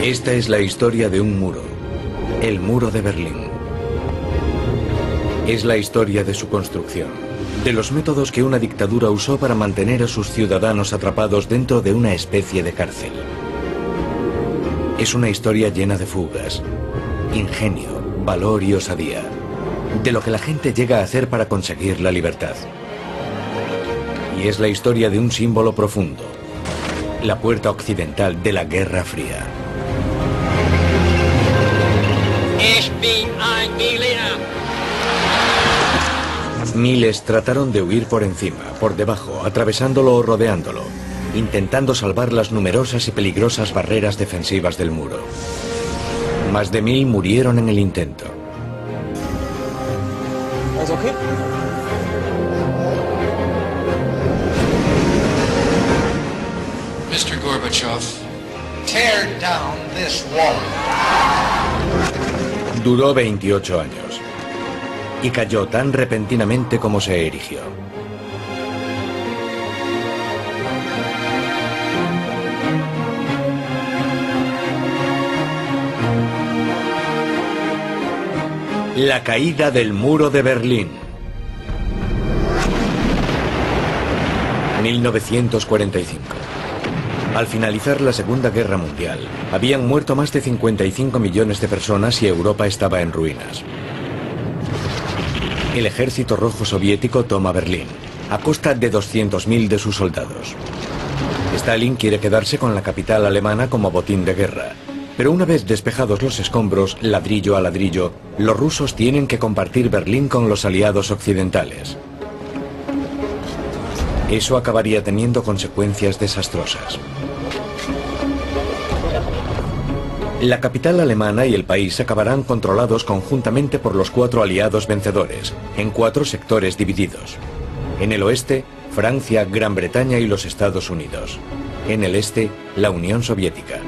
Esta es la historia de un muro, el muro de Berlín. Es la historia de su construcción, de los métodos que una dictadura usó para mantener a sus ciudadanos atrapados dentro de una especie de cárcel. Es una historia llena de fugas, ingenio, valor y osadía, de lo que la gente llega a hacer para conseguir la libertad. Y es la historia de un símbolo profundo, la puerta occidental de la Guerra Fría. Miles trataron de huir por encima, por debajo, atravesándolo o rodeándolo, intentando salvar las numerosas y peligrosas barreras defensivas del muro. Más de 1000 murieron en el intento. Mr. Gorbachev, tear down this wall. Duró 28 años y cayó tan repentinamente como se erigió. La caída del muro de Berlín. 1945. Al finalizar la Segunda Guerra Mundial, habían muerto más de 55 millones de personas y Europa estaba en ruinas. El Ejército Rojo Soviético toma Berlín, a costa de 200.000 de sus soldados. Stalin quiere quedarse con la capital alemana como botín de guerra, pero una vez despejados los escombros, ladrillo a ladrillo, los rusos tienen que compartir Berlín con los aliados occidentales. Eso acabaría teniendo consecuencias desastrosas. La capital alemana y el país acabarán controlados conjuntamente por los 4 aliados vencedores, en 4 sectores divididos. En el oeste, Francia, Gran Bretaña y los Estados Unidos. En el este, la Unión Soviética.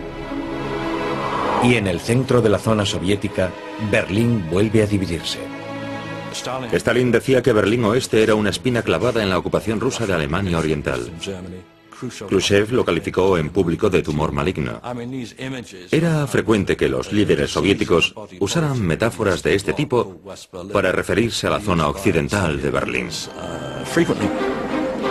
Y en el centro de la zona soviética, Berlín vuelve a dividirse. Stalin decía que Berlín Oeste era una espina clavada en la ocupación rusa de Alemania Oriental. Khrushchev lo calificó en público de tumor maligno. Era frecuente que los líderes soviéticos usaran metáforas de este tipo para referirse a la zona occidental de Berlín.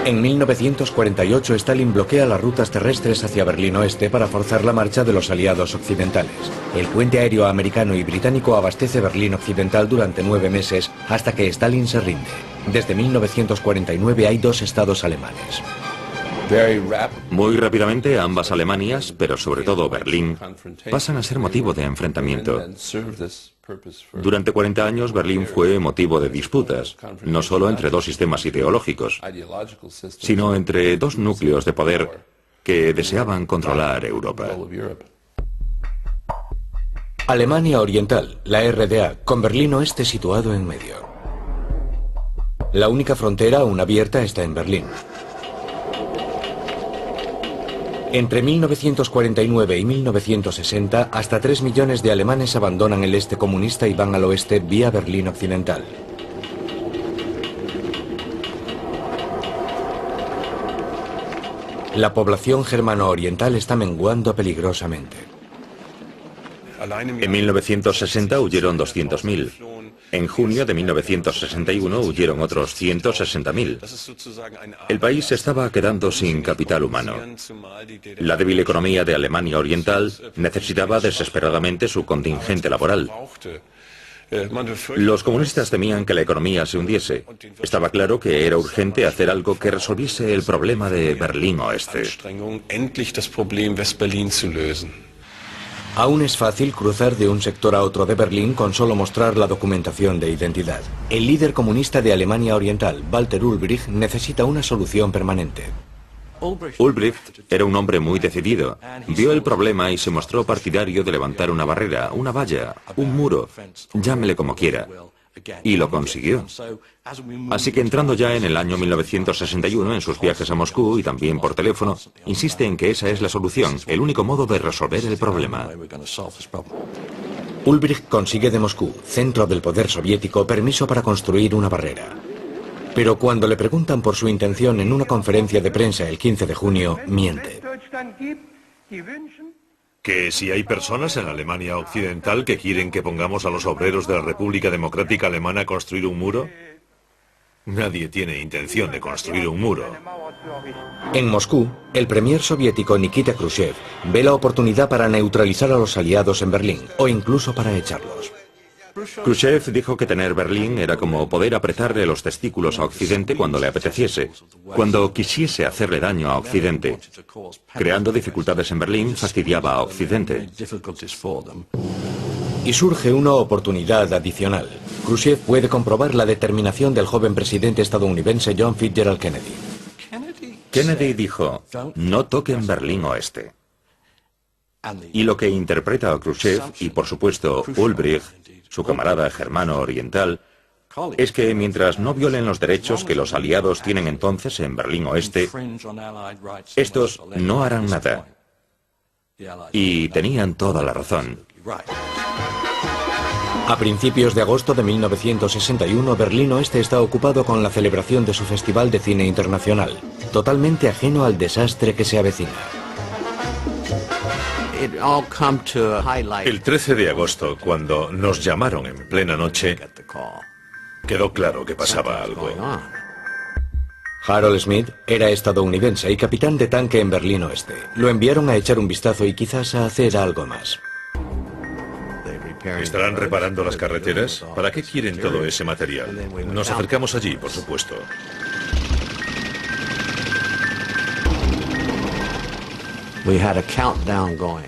En 1948, Stalin bloquea las rutas terrestres hacia Berlín Oeste para forzar la marcha de los aliados occidentales. El puente aéreo americano y británico abastece Berlín Occidental durante 9 meses hasta que Stalin se rinde. Desde 1949 hay 2 estados alemanes. Muy rápidamente ambas Alemanias, pero sobre todo Berlín, pasan a ser motivo de enfrentamiento. Durante 40 años Berlín fue motivo de disputas, no solo entre 2 sistemas ideológicos, sino entre 2 núcleos de poder que deseaban controlar Europa. Alemania Oriental, la RDA, con Berlín Oeste situado en medio. La única frontera aún abierta está en Berlín. Entre 1949 y 1960, hasta 3 millones de alemanes abandonan el este comunista y van al oeste vía Berlín Occidental. La población germano-oriental está menguando peligrosamente. En 1960 huyeron 200.000. En junio de 1961 huyeron otros 160.000. El país estaba quedando sin capital humano. La débil economía de Alemania Oriental necesitaba desesperadamente su contingente laboral. Los comunistas temían que la economía se hundiese. Estaba claro que era urgente hacer algo que resolviese el problema de Berlín Oeste. Aún es fácil cruzar de un sector a otro de Berlín con solo mostrar la documentación de identidad. El líder comunista de Alemania Oriental, Walter Ulbricht, necesita una solución permanente. Ulbricht era un hombre muy decidido. Vio el problema y se mostró partidario de levantar una barrera, una valla, un muro, llámele como quiera. Y lo consiguió. Así que entrando ya en el año 1961, en sus viajes a Moscú y también por teléfono, insiste en que esa es la solución, el único modo de resolver el problema. Ulbricht consigue de Moscú, centro del poder soviético, permiso para construir una barrera. Pero cuando le preguntan por su intención en una conferencia de prensa el 15 de junio, miente. Que si hay personas en la Alemania Occidental que quieren que pongamos a los obreros de la República Democrática Alemana a construir un muro, nadie tiene intención de construir un muro. En Moscú, el premier soviético Nikita Khrushchev ve la oportunidad para neutralizar a los aliados en Berlín, o incluso para echarlos. Khrushchev dijo que tener Berlín era como poder apretarle los testículos a Occidente cuando le apeteciese, cuando quisiese hacerle daño a Occidente. Creando dificultades en Berlín, fastidiaba a Occidente. Y surge una oportunidad adicional. Khrushchev puede comprobar la determinación del joven presidente estadounidense John Fitzgerald Kennedy. Kennedy dijo, no toquen Berlín Oeste. Y lo que interpreta a Khrushchev, y por supuesto Ulbricht, su camarada germano oriental, es que mientras no violen los derechos que los aliados tienen entonces en Berlín Oeste, estos no harán nada. Y tenían toda la razón. A principios de agosto de 1961, Berlín Oeste está ocupado con la celebración de su Festival de Cine Internacional, totalmente ajeno al desastre que se avecina. El 13 de agosto, cuando nos llamaron en plena noche, quedó claro que pasaba algo. Harold Smith era estadounidense y capitán de tanque en Berlín Oeste. Lo enviaron a echar un vistazo y quizás a hacer algo más. ¿Estarán reparando las carreteras? ¿Para qué quieren todo ese material? Nos acercamos allí, por supuesto.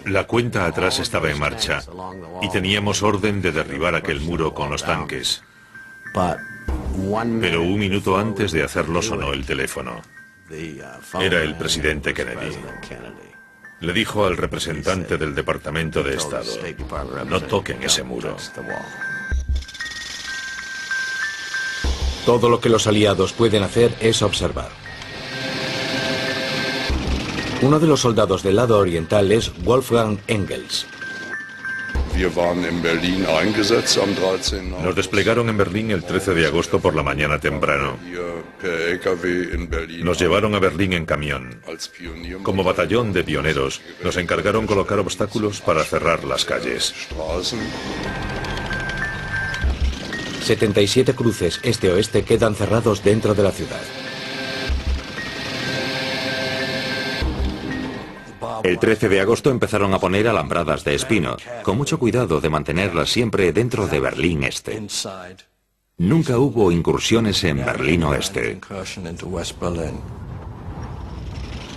La cuenta atrás estaba en marcha y teníamos orden de derribar aquel muro con los tanques. Pero un minuto antes de hacerlo sonó el teléfono. Era el presidente Kennedy. Le dijo al representante del Departamento de Estado, no toquen ese muro. Todo lo que los aliados pueden hacer es observar. Uno de los soldados del lado oriental es Wolfgang Engels. Nos desplegaron en Berlín el 13 de agosto por la mañana temprano. Nos llevaron a Berlín en camión. Como batallón de pioneros, nos encargaron colocar obstáculos para cerrar las calles. 77 cruces este-oeste quedan cerrados dentro de la ciudad. El 13 de agosto empezaron a poner alambradas de espino, con mucho cuidado de mantenerlas siempre dentro de Berlín Este. Nunca hubo incursiones en Berlín Oeste.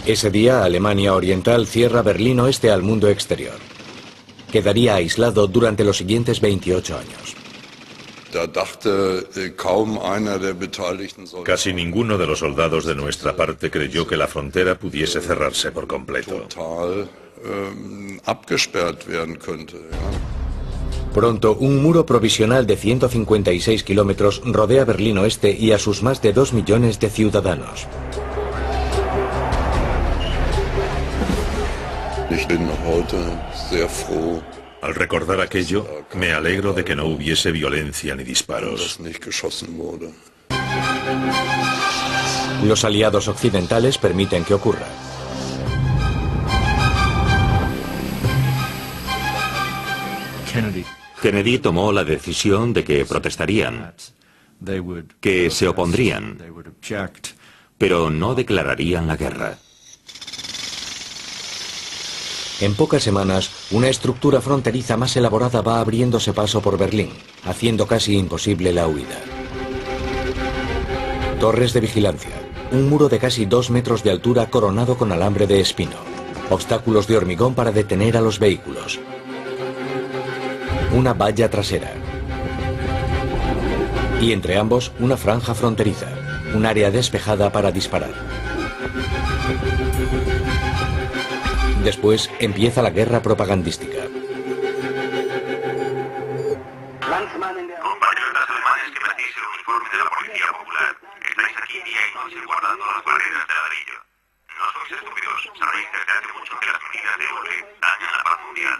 Ese día, Alemania Oriental cierra Berlín Oeste al mundo exterior. Quedaría aislado durante los siguientes 28 años. Casi ninguno de los soldados de nuestra parte creyó que la frontera pudiese cerrarse por completo. Pronto, un muro provisional de 156 kilómetros rodea Berlín Oeste y a sus más de 2 millones de ciudadanos. Al recordar aquello, me alegro de que no hubiese violencia ni disparos. Los aliados occidentales permiten que ocurra. Kennedy tomó la decisión de que protestarían, que se opondrían, pero no declararían la guerra. En pocas semanas, una estructura fronteriza más elaborada va abriéndose paso por Berlín, haciendo casi imposible la huida. Torres de vigilancia, un muro de casi 2 metros de altura coronado con alambre de espino, obstáculos de hormigón para detener a los vehículos, una valla trasera y entre ambos una franja fronteriza, un área despejada para disparar. Después empieza la guerra propagandística. Compatriotas alemanes que vestéis el uniforme de la Policía Popular, estáis aquí día y noche guardando las barreras de ladrillo. No sois estúpidos, sabéis desde hace mucho que las medidas de Ulbricht dañan a la paz mundial.